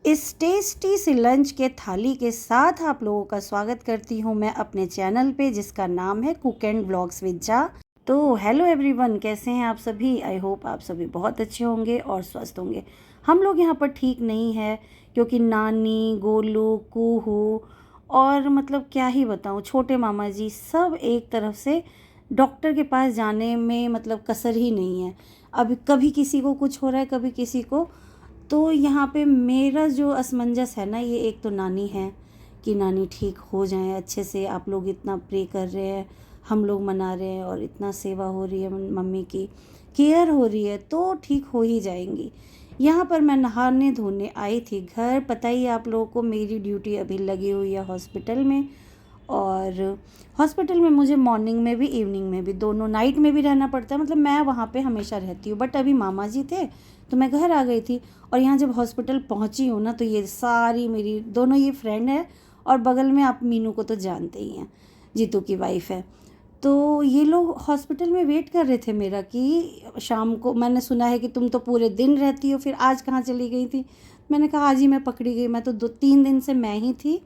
इस टेस्टी सी लंच के थाली के साथ आप लोगों का स्वागत करती हूँ मैं अपने चैनल पे, जिसका नाम है कुक एंड व्लॉग्स विद जा। तो हेलो एवरीवन, कैसे हैं आप सभी। आई होप आप सभी बहुत अच्छे होंगे और स्वस्थ होंगे। हम लोग यहाँ पर ठीक नहीं है क्योंकि नानी, गोलू, कूहू और मतलब क्या ही बताऊँ, छोटे मामा जी सब एक तरफ से डॉक्टर के पास जाने में मतलब कसर ही नहीं है। अब कभी किसी को कुछ हो रहा है, कभी किसी को। तो यहाँ पे मेरा जो असमंजस है ना, ये एक तो नानी है कि नानी ठीक हो जाए अच्छे से। आप लोग इतना प्रे कर रहे हैं, हम लोग मना रहे हैं और इतना सेवा हो रही है, मम्मी की केयर हो रही है, तो ठीक हो ही जाएंगी। यहाँ पर मैं नहाने धोने आई थी घर। पता ही आप लोगों को मेरी ड्यूटी अभी लगी हुई है हॉस्पिटल में, और हॉस्पिटल में मुझे मॉर्निंग में भी इवनिंग में भी दोनों, नाइट में भी रहना पड़ता है। मतलब मैं वहाँ पे हमेशा रहती हूँ, बट अभी मामा जी थे तो मैं घर आ गई थी। और यहाँ जब हॉस्पिटल पहुँची हूँ ना, तो ये सारी मेरी दोनों ये फ्रेंड है, और बगल में आप मीनू को तो जानते ही हैं, जीतू की वाइफ है। तो ये लोग हॉस्पिटल में वेट कर रहे थे मेरा कि शाम को, मैंने सुना है कि तुम तो पूरे दिन रहती हो, फिर आज कहाँ चली गई थी। मैंने कहा आज ही मैं पकड़ी गई। मैं तो 2-3 दिन से मैं ही थी,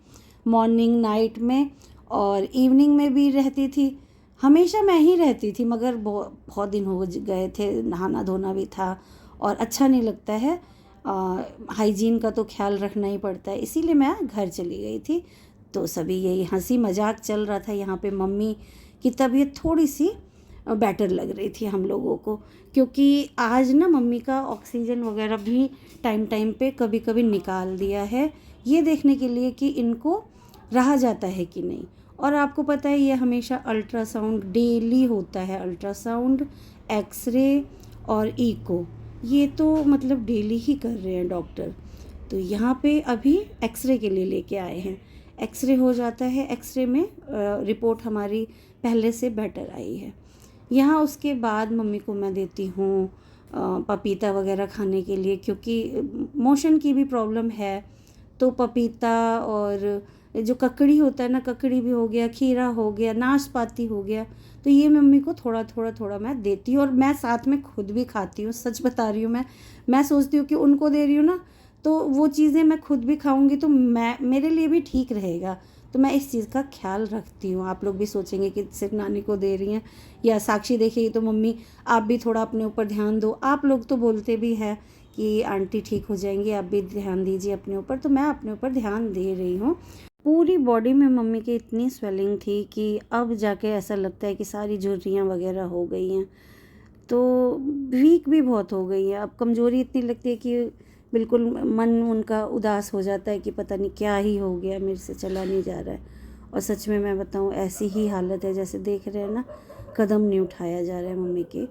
मॉर्निंग नाइट में और इवनिंग में भी रहती थी। हमेशा मैं ही रहती थी, मगर बहुत दिन हो गए थे, नहाना धोना भी था और अच्छा नहीं लगता है। हाइजीन का तो ख्याल रखना ही पड़ता है, इसीलिए मैं घर चली गई थी। तो सभी यही हंसी मजाक चल रहा था। यहाँ पे मम्मी की तबीयत थोड़ी सी बेटर लग रही थी हम लोगों को, क्योंकि आज ना मम्मी का ऑक्सीजन वगैरह भी टाइम टाइम पे कभी कभी निकाल दिया है, ये देखने के लिए कि इनको रहा जाता है कि नहीं। और आपको पता है ये हमेशा अल्ट्रासाउंड डेली होता है, अल्ट्रासाउंड, एक्सरे और इको, ये तो मतलब डेली ही कर रहे हैं डॉक्टर। तो यहाँ पे अभी एक्सरे के लिए लेके आए हैं। एक्सरे हो जाता है, एक्सरे में रिपोर्ट हमारी पहले से बेटर आई है। यहाँ उसके बाद मम्मी को मैं देती हूँ पपीता वगैरह खाने के लिए, क्योंकि मोशन की भी प्रॉब्लम है। तो पपीता और जो ककड़ी होता है ना, ककड़ी भी हो गया, खीरा हो गया, नाशपाती हो गया, तो ये मम्मी को थोड़ा थोड़ा थोड़ा मैं देती हूँ। और मैं साथ में खुद भी खाती हूँ, सच बता रही हूँ। मैं सोचती हूँ कि उनको दे रही हूँ ना, तो वो चीज़ें मैं खुद भी खाऊंगी तो मैं, मेरे लिए भी ठीक रहेगा। तो मैं इस चीज़ का ख्याल रखती हूँ। आप लोग भी सोचेंगे कि सिर्फ नानी को दे रही हैं, या साक्षी देखेगी तो मम्मी आप भी थोड़ा अपने ऊपर ध्यान दो। आप लोग तो बोलते भी हैं कि आंटी ठीक हो जाएंगी, आप भी ध्यान दीजिए अपने ऊपर, तो मैं अपने ऊपर ध्यान दे रही हूँ। पूरी बॉडी में मम्मी की इतनी स्वेलिंग थी कि अब जाके ऐसा लगता है कि सारी झुर्रियाँ वगैरह हो गई हैं। तो वीक भी बहुत हो गई है, अब कमज़ोरी इतनी लगती है कि बिल्कुल मन उनका उदास हो जाता है कि पता नहीं क्या ही हो गया, मेरे से चला नहीं जा रहा है। और सच में मैं बताऊँ, ऐसी ही हालत है, जैसे देख रहे हैं ना, कदम नहीं उठाया जा रहा है मम्मी के।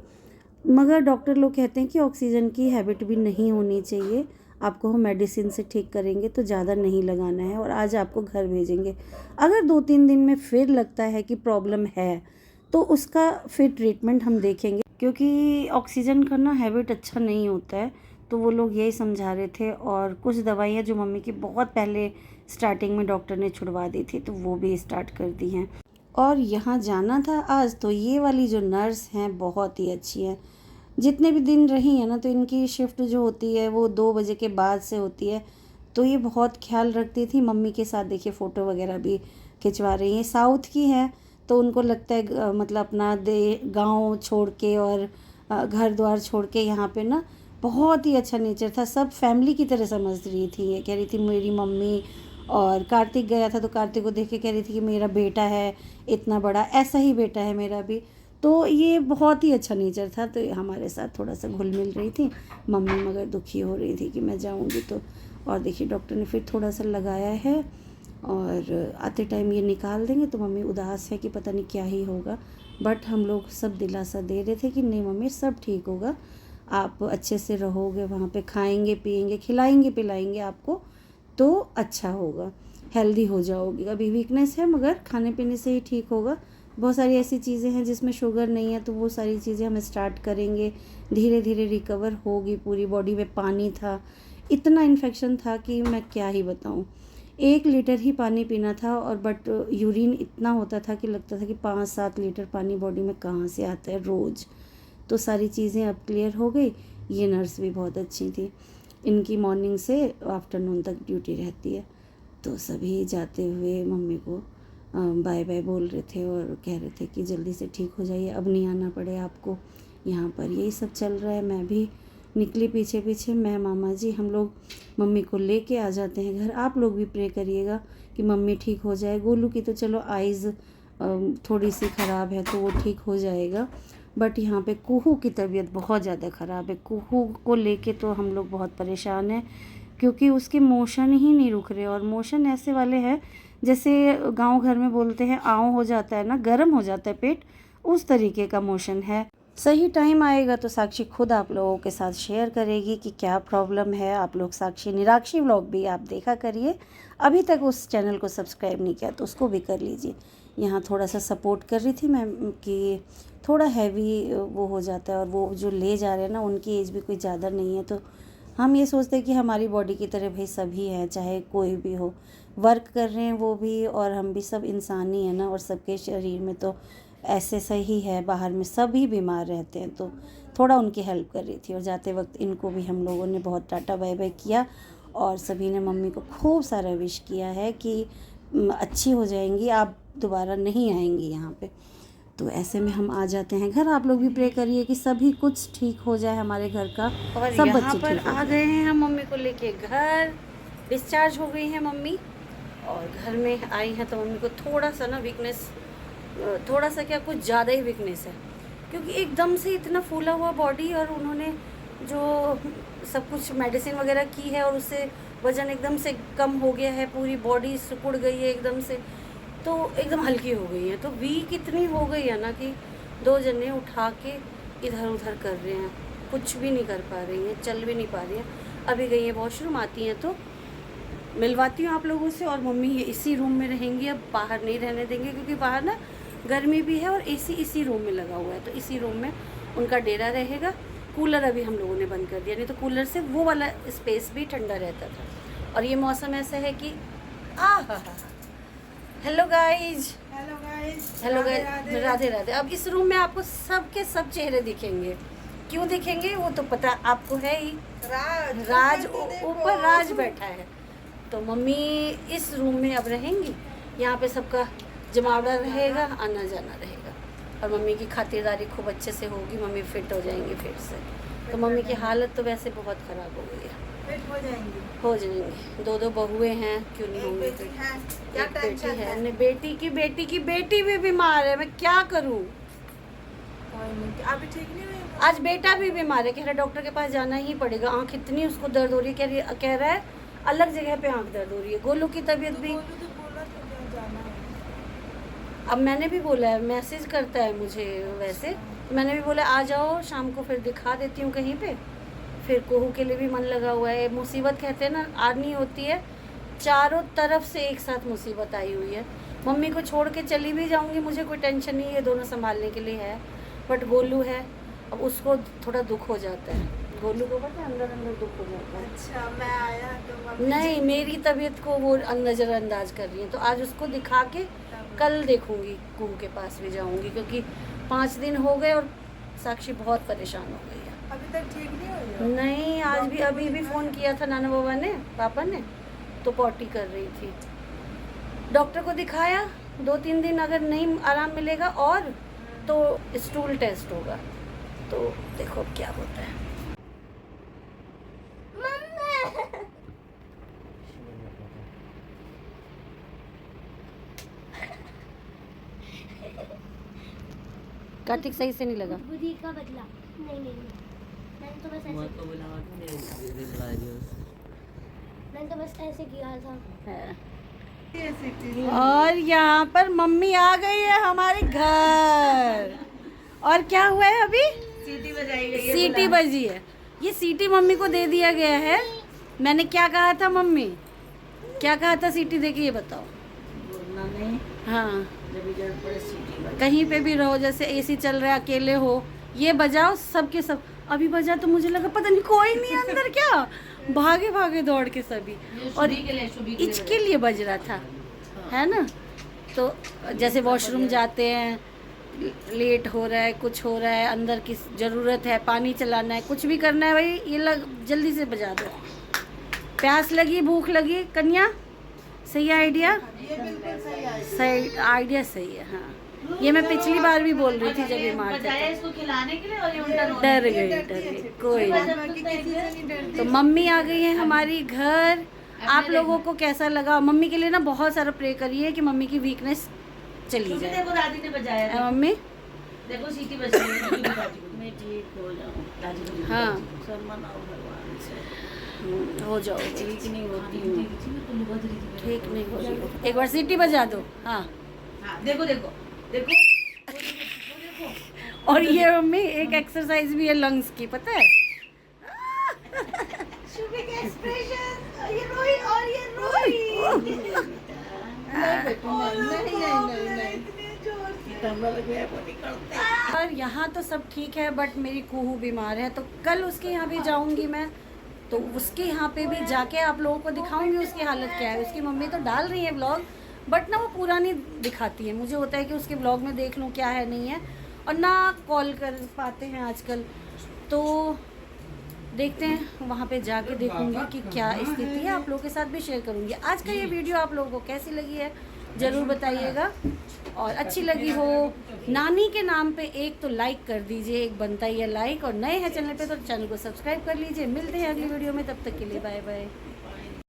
मगर डॉक्टर लोग कहते हैं कि ऑक्सीजन की हैबिट भी नहीं होनी चाहिए, आपको हम मेडिसिन से ठीक करेंगे तो ज़्यादा नहीं लगाना है, और आज आपको घर भेजेंगे। अगर 2-3 दिन में फिर लगता है कि प्रॉब्लम है, तो उसका फिर ट्रीटमेंट हम देखेंगे, क्योंकि ऑक्सीजन का ना हैबिट अच्छा नहीं होता है। तो वो लोग यही समझा रहे थे। और कुछ दवाइयाँ जो मम्मी की बहुत पहले स्टार्टिंग में डॉक्टर ने छुड़वा दी थी, तो वो भी स्टार्ट कर दी हैं। और यहाँ जाना था आज, तो ये वाली जो नर्स हैं बहुत ही अच्छी है। जितने भी दिन रही है ना, तो इनकी शिफ्ट जो होती है वो 2 बजे के बाद से होती है। तो ये बहुत ख्याल रखती थी मम्मी के साथ। देखिए फ़ोटो वगैरह भी खिंचवा रही हैं। साउथ की हैं, तो उनको लगता है मतलब अपना गांव छोड़ के और घर द्वार छोड़ के यहाँ पे ना, बहुत ही अच्छा नेचर था। सब फैमिली की तरह समझ रही थी। ये कह रही थी मेरी मम्मी, और कार्तिक गया था तो कार्तिक को देख के कह रही थी कि मेरा बेटा है इतना बड़ा, ऐसा ही बेटा है मेरा भी। तो ये बहुत ही अच्छा नेचर था। तो हमारे साथ थोड़ा सा घुल मिल रही थी मम्मी, मगर दुखी हो रही थी कि मैं जाऊंगी तो। और देखिए डॉक्टर ने फिर थोड़ा सा लगाया है, और आते टाइम ये निकाल देंगे। तो मम्मी उदास है कि पता नहीं क्या ही होगा, बट हम लोग सब दिलासा दे रहे थे कि नहीं मम्मी सब ठीक होगा, आप अच्छे से रहोगे वहाँ पे, खाएंगे पिएंगे, खिलाएंगे पिलाएंगे आपको, तो अच्छा होगा, हेल्दी हो जाओगी। अभी वीकनेस है, मगर खाने पीने से ही ठीक होगा। बहुत सारी ऐसी चीज़ें हैं जिसमें शुगर नहीं है, तो वो सारी चीज़ें हम स्टार्ट करेंगे, धीरे धीरे रिकवर होगी। पूरी बॉडी में पानी था, इतना इन्फेक्शन था कि मैं क्या ही बताऊँ। 1 लीटर ही पानी पीना था, और बट यूरिन इतना होता था कि लगता था कि 5-7 लीटर पानी बॉडी में कहाँ से आता है रोज़। तो सारी चीज़ें अब क्लियर हो गई। ये नर्स भी बहुत अच्छी थी। इनकी मॉर्निंग से आफ्टरनून तक ड्यूटी रहती है। तो सभी जाते हुए मम्मी को बाय बाय बोल रहे थे और कह रहे थे कि जल्दी से ठीक हो जाइए, अब नहीं आना पड़े आपको यहाँ पर। यही सब चल रहा है। मैं भी निकली पीछे पीछे, मैं मामा जी हम लोग मम्मी को लेके आ जाते हैं घर। आप लोग भी प्रे करिएगा कि मम्मी ठीक हो जाए। गोलू की तो चलो आइज़ थोड़ी सी ख़राब है तो वो ठीक हो जाएगा, बट यहाँ पे कुहू की तबीयत बहुत ज़्यादा ख़राब है। कुहू को लेके तो हम लोग बहुत परेशान हैं, क्योंकि उसके मोशन ही नहीं रुक रहे। और मोशन ऐसे वाले हैं जैसे गांव घर में बोलते हैं आँव हो जाता है ना, गर्म हो जाता है पेट, उस तरीके का मोशन है। सही टाइम आएगा तो साक्षी खुद आप लोगों के साथ शेयर करेगी कि क्या प्रॉब्लम है। आप लोग साक्षी निराक्षी व्लॉग भी आप देखा करिए। अभी तक उस चैनल को सब्सक्राइब नहीं किया तो उसको भी कर लीजिए। यहाँ थोड़ा सा सपोर्ट कर रही थी मैं कि थोड़ा हैवी वो हो जाता है, और वो जो ले जा रहे हैं ना उनकी एज भी कोई ज़्यादा नहीं है। तो हम ये सोचते हैं कि हमारी बॉडी की तरह भाई सभी हैं, चाहे कोई भी हो, वर्क कर रहे हैं वो भी और हम भी, सब इंसान ही है ना। और सबके शरीर में तो ऐसे सही है, बाहर में सभी बीमार रहते हैं। तो थोड़ा उनकी हेल्प कर रही थी। और जाते वक्त इनको भी हम लोगों ने बहुत टाटा बाय बाय किया, और सभी ने मम्मी को खूब सारा विश किया है कि अच्छी हो जाएंगी, आप दोबारा नहीं आएंगी यहाँ पे। तो ऐसे में हम आ जाते हैं घर। आप लोग भी प्रे करिए कि सभी कुछ ठीक हो जाए हमारे घर का, और सब बच्चे पर आ गए हैं हम मम्मी को लेके घर। डिस्चार्ज हो गई है मम्मी और घर में आई हैं। तो मम्मी को थोड़ा सा ना वीकनेस, थोड़ा सा क्या कुछ ज़्यादा ही वीकनेस है, क्योंकि एकदम से इतना फूला हुआ बॉडी, और उन्होंने जो सब कुछ मेडिसिन वगैरह की है और उससे वज़न एकदम से कम हो गया है, पूरी बॉडी सिकुड़ गई है एकदम से, तो एकदम हल्की हो गई है। तो वीक इतनी हो गई है ना कि 2 जने उठा के इधर उधर कर रहे हैं, कुछ भी नहीं कर पा रही हैं, चल भी नहीं पा रही हैं। अभी गई हैं वॉशरूम, आती हैं तो मिलवाती हूँ आप लोगों से। और मम्मी ये इसी रूम में रहेंगी, अब बाहर नहीं रहने देंगे, क्योंकि बाहर ना गर्मी भी है और एसी इसी रूम में लगा हुआ है। तो इसी रूम में उनका डेरा रहेगा। कूलर अभी हम लोगों ने बंद कर दिया, नहीं तो कूलर से वो वाला स्पेस भी ठंडा रहता था। और ये मौसम ऐसा है कि hello guys, hello guys, Radhe Radhe. अब इस रूम में आपको सबके सब चेहरे दिखेंगे। क्यों दिखेंगे वो तो पता आपको है ही, राज ऊपर राज बैठा है। तो मम्मी इस रूम में अब रहेंगी, यहाँ पे सबका जमावड़ा रहेगा, आना जाना रहेगा। और मम्मी की खातिरदारी खूब अच्छे से होगी, मम्मी फिट हो जाएंगी फिर से। तो मम्मी की हालत तो वैसे बहुत ख़राब हो गई है। फिट हो जाएंगी। 2 बहुएं हैं, क्यों नहीं होंगी। एक बेटी है, नहीं बेटी की बेटी भी बीमार है, मैं क्या करूँ। अभी ठीक नहीं हुई। आज बेटा भी बीमार है, कह रहा डॉक्टर के पास जाना ही पड़ेगा। आँख इतनी उसको दर्द हो रही है, कह रहा है अलग जगह पे आँख दर्द हो रही है। गोलू की तबीयत भी, अब मैंने भी बोला है, मैसेज करता है मुझे वैसे, मैंने भी बोला आ जाओ शाम को, फिर दिखा देती हूँ कहीं पे। फिर कोहू के लिए भी मन लगा हुआ है। मुसीबत कहते हैं ना आनी होती है, चारों तरफ से एक साथ मुसीबत आई हुई है। मम्मी को छोड़ के चली भी जाऊँगी, मुझे कोई टेंशन नहीं है, दोनों संभालने के लिए है। बट गोलू है, अब उसको थोड़ा दुख हो जाता है। गोलू को पता है अंदर अंदर दुख हो जाता है। अच्छा, मैं आया तो नहीं, मेरी तबीयत को वो नज़रअंदाज कर रही है। तो आज उसको दिखा के कल देखूंगी, कुहू के पास भी जाऊंगी, क्योंकि 5 दिन हो गए और साक्षी बहुत परेशान हो गई है। अभी तक ठीक नहीं हुई? नहीं, आज भी अभी भी फ़ोन किया था नाना बाबा ने, पापा ने, तो पॉटी कर रही थी। डॉक्टर को दिखाया, 2-3 दिन अगर नहीं आराम मिलेगा और तो स्टूल टेस्ट होगा। तो देखो क्या होता है। कार्तिक सही से नहीं लगा। बुद्धि का बदला नहीं, मैंने तो बस ऐसे किया था। और यहाँ पर मम्मी आ गई है हमारे घर। और क्या हुआ है अभी? सीटी बजाई गई है। सीटी बजी है। ये सीटी मम्मी को दे दिया गया है। मैंने क्या कहा था मम्मी, क्या कहा था सीटी दे के, ये बताओ। बोलना नहीं, हाँ, जब जरूरत पड़े सीटी बजाओ। कहीं पे भी रहो, जैसे एसी चल रहा है, अकेले हो, ये बजाओ, सबके सब। अभी बजा तो मुझे लगा पता नहीं कोई नहीं अंदर, क्या भागे भागे दौड़ के सभी, और इसके लिए बज रहा था, है ना। तो जैसे वॉशरूम जाते हैं लेट हो रहा है, कुछ हो रहा है, अंदर की ज़रूरत है, पानी चलाना है, कुछ भी करना है भाई, ये जल्दी से बजा दो। प्यास लगी, भूख लगी, कन्या सही आइडिया, ये बिल्कुल सही है। सही आइडिया, सही है। हाँ, ये मैं पिछली बार भी बोल रही थी जब बीमार बजाया थे, इसको खिलाने के लिए और ये उल्टा रोने डर के लिए। गई, कोई नहीं। बाकी किसी से नहीं डरती। तो मम्मी आ गई है हमारी घर। आप लोगों को कैसा लगा? मम्मी के लिए ना बहुत सारा प्रे करिए कि मम्मी की वीकनेस चली क्योंकि जाए। देखो दादी ने बजाया था। मम्मी देखो सीटी बज रही है, दादी को। मैं ठीक हो जाऊँ दादी को। हाँ। सब मनाओ भगवान से। हो जाओ, ठीक नहीं होती हूँ। ठीक नहीं हो जाओ, एक बार सीटी बजा दो। हाँ, हाँ देखो देखो देखो और ये मम्मी एक एक्सरसाइज भी है लंग्स की, पता है? शुभी के एक्सप्रेशन, ये रोई और ये रोई। और यहाँ तो सब ठीक है, बट मेरी कुहू बीमार है, तो कल उसके यहाँ भी जाऊंगी मैं, तो उसके यहाँ पे भी जाके आप लोगों को दिखाऊंगी उसकी हालत क्या है। उसकी मम्मी तो डाल रही है ब्लॉग, बट ना वो पूरा नहीं दिखाती है। मुझे होता है कि उसके ब्लॉग में देख लूँ क्या है नहीं है, और ना कॉल कर पाते हैं आजकल, तो देखते हैं वहाँ पे जाके देखूंगी कि क्या स्थिति है, आप लोगों के साथ भी शेयर करूंगी। आज का ये वीडियो आप लोगों को कैसी लगी है ज़रूर बताइएगा, और अच्छी लगी हो नानी के नाम पे एक तो लाइक कर दीजिए, एक बनता ही है लाइक, और नए हैं चैनल पे तो चैनल को सब्सक्राइब कर लीजिए। मिलते हैं अगली वीडियो में, तब तक के लिए बाय बाय।